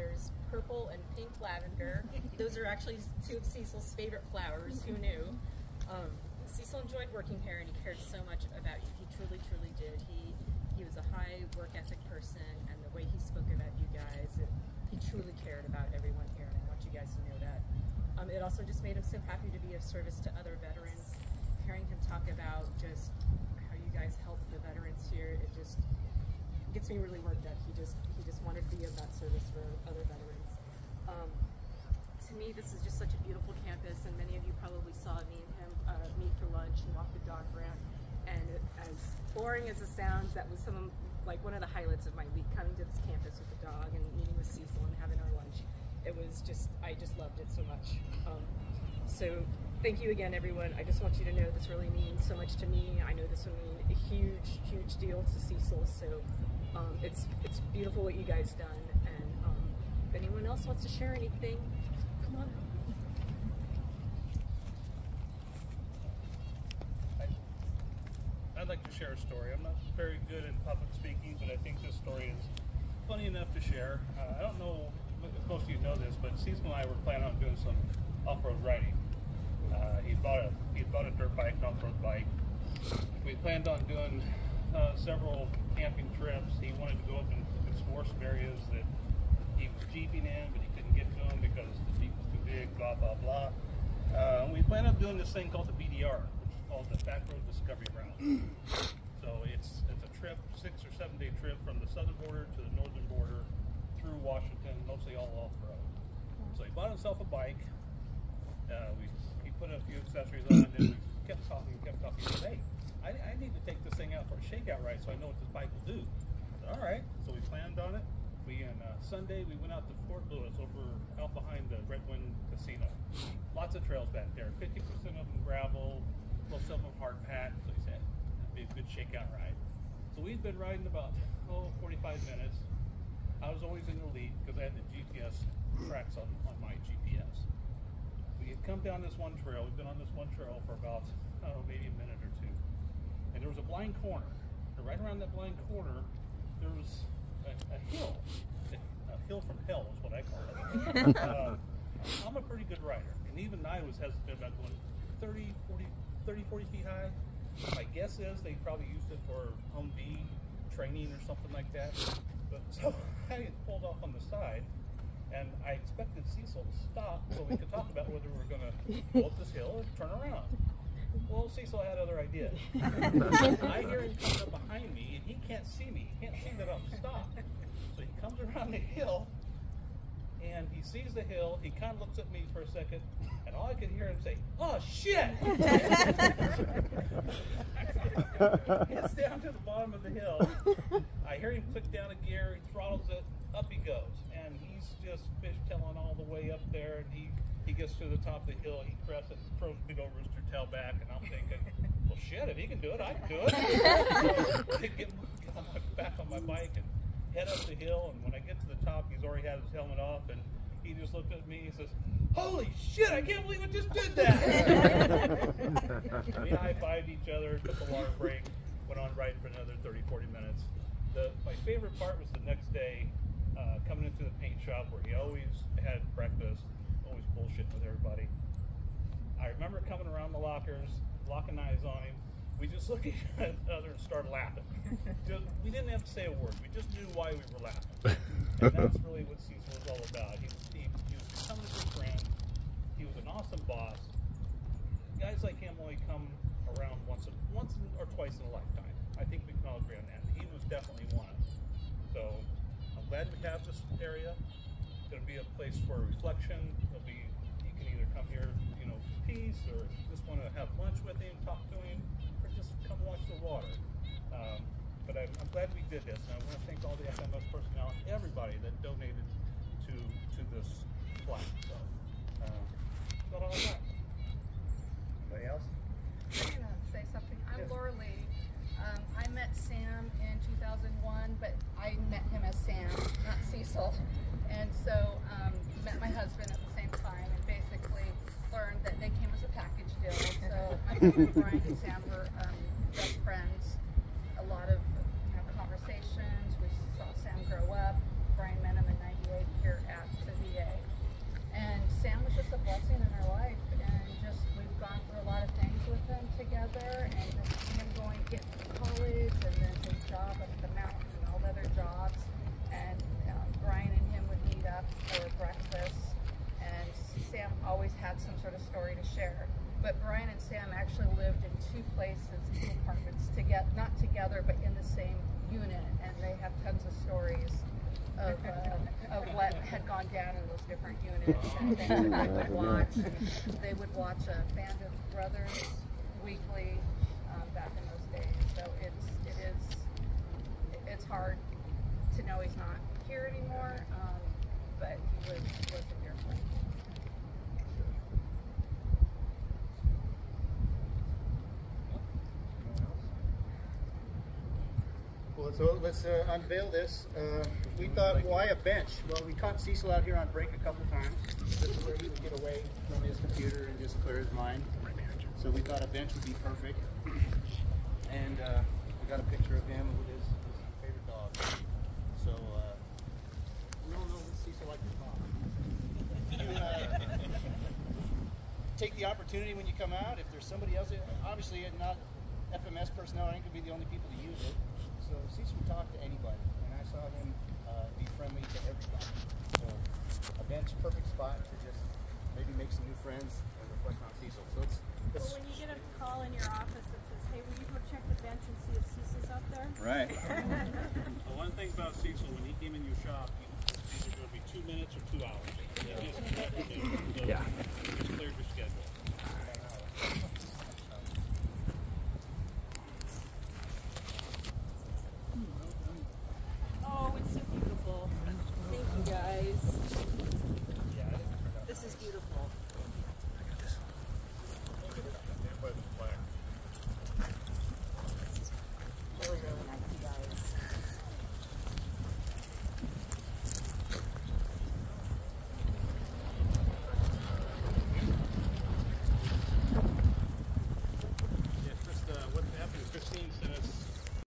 There's purple and pink lavender. Those are actually two of Cecil's favorite flowers. Who knew? Cecil enjoyed working here, and he cared so much about you. He truly, truly did. He was a high work ethic person, and the way he spoke about you guys, he truly cared about everyone here, and I want you guys to know that. It also just made him so happy to be of service to other veterans. Hearing him talk about just how you guys help the veterans here, it just gets me really worked up. He just wanted to be of that service for other veterans. To me, this is just such a beautiful campus, and many of you probably saw me and him meet for lunch and walk the dog ramp. And as boring as it sounds, that was one of the highlights of my week, coming to this campus with the dog and meeting with Cecil and having our lunch. It was I just loved it so much. So thank you again, everyone. I just want you to know this really means so much to me. I know this will mean a huge, huge deal to Cecil. So it's beautiful what you guys done. And if anyone else wants to share anything, come on up. I'd like to share a story. I'm not very good at public speaking, but I think this story is funny enough to share. I don't know if most of you know this, but Cecil and I were planning on doing some off-road riding. He bought a dirt bike, an off-road bike. We planned on doing several camping trips. He wanted to go up and explore some areas that he was jeeping in, but he couldn't get to them because the jeep was too big, blah, blah, blah. We planned on doing this thing called the BDR, which is called the Back Road Discovery Route. So it's a trip, 6 or 7 day trip from the southern border to the northern border through Washington, mostly all off-road. So he bought himself a bike. He put a few accessories on it, and we kept talking. He said, hey, I need to take this thing out for a shakeout ride so I know what this bike will do. I said, all right. So we planned on it. Sunday we went out to Fort Lewis, out behind the Red Wing Casino. Lots of trails back there. 50% of them gravel, most of them hard packed. So he said it'd be a good shakeout ride. So we'd been riding about 45 minutes. I was always in the lead because I had the GPS tracks on my GPS. We had come down this one trail. We've been on this one trail for about, maybe a minute or two. And there was a blind corner. And right around that blind corner, there was a hill. A hill from hell is what I call it. I'm a pretty good rider. And even I was hesitant about going 30, 40 feet high. My guess is they probably used it for Humvee training or something like that. But so I pulled off on the side, and I expected Cecil to stop so we could talk about whether we were going to go up this hill or turn around. Well, Cecil had other ideas. I hear him coming up behind me, and he can't see me. He can't see that I'm stopped. So he comes around the hill, and he sees the hill. He kind of looks at me for a second, and all I could hear him say, "Oh, shit!" Gets down to the bottom of the hill. I hear him click down a gear. He throttles it. Up he goes. And he's just fishtailing all the way up there, and he gets to the top of the hill. He crests it, throws a big old rooster tail back, and I'm thinking, well, shit, if he can do it, I can do it. So I get back on my bike and head up the hill, and when I get to the top, he's already had his helmet off, and he just looked at me and says, holy shit, I can't believe I just did that. We high-fived each other, took a water break, went on riding for another 30, 40 minutes. My favorite part was the next day, coming into the paint shop where he always had breakfast, always bullshitting with everybody. I remember coming around the lockers, locking eyes on him. We just looked at each other and started laughing. We didn't have to say a word. We just knew why we were laughing. And that's really what Cecil was all about. He was becoming a good friend. He was an awesome boss. Guys like him only come around once or twice in a lifetime. I think we can all agree on that. He was definitely one of them. So I'm glad we have this area. It's going to be a place for reflection. You can either come here, for peace, or just want to have lunch with him, talk to him, or just come watch the water. But I'm glad we did this, and I want to thank all the FMS personnel, everybody that donated to this plaque. So that's all I got. Anybody else? I'm going to say something. I'm Laura Lee. I met Sam in 2001, but I met him as Sam, not Cecil. And so met my husband at the same time, and basically learned that they came as a package deal. So my husband Brian and Sam were best friends. A lot of conversations. We saw Sam grow up. Brian met him in '98 here at and then his job up at the mountain and all the other jobs. And Brian and him would meet up for breakfast, and Sam always had some sort of story to share. But Brian and Sam actually lived in two places, two apartments, not together, but in the same unit, and they have tons of stories of what had gone down in those different units and things that they would watch. They would watch a Band of Brothers weekly back in those days. So it's hard to know he's not here anymore, but he was a dear friend. Well, so let's unveil this. We thought, why a bench? Well, we caught Cecil out here on break a couple times. This is where he would get away from his computer and just clear his mind. So we thought a bench would be perfect. And we got a picture of him with his favorite dog. So we all know Cecil likes his dog. Take the opportunity when you come out. If there's somebody else, obviously not FMS personnel ain't gonna be the only people to use it. So Cecil would talk to anybody, and I saw him be friendly to everybody. So a bench, perfect spot to just maybe make some new friends and reflect on Cecil. So it's well, when you get a call in your office that says, "Hey, will you go check the bench and see if Cecil's up there?" right. The one thing about Cecil, when he came in your shop, it's either going to be 2 minutes or 2 hours. So Yeah. just cleared your schedule.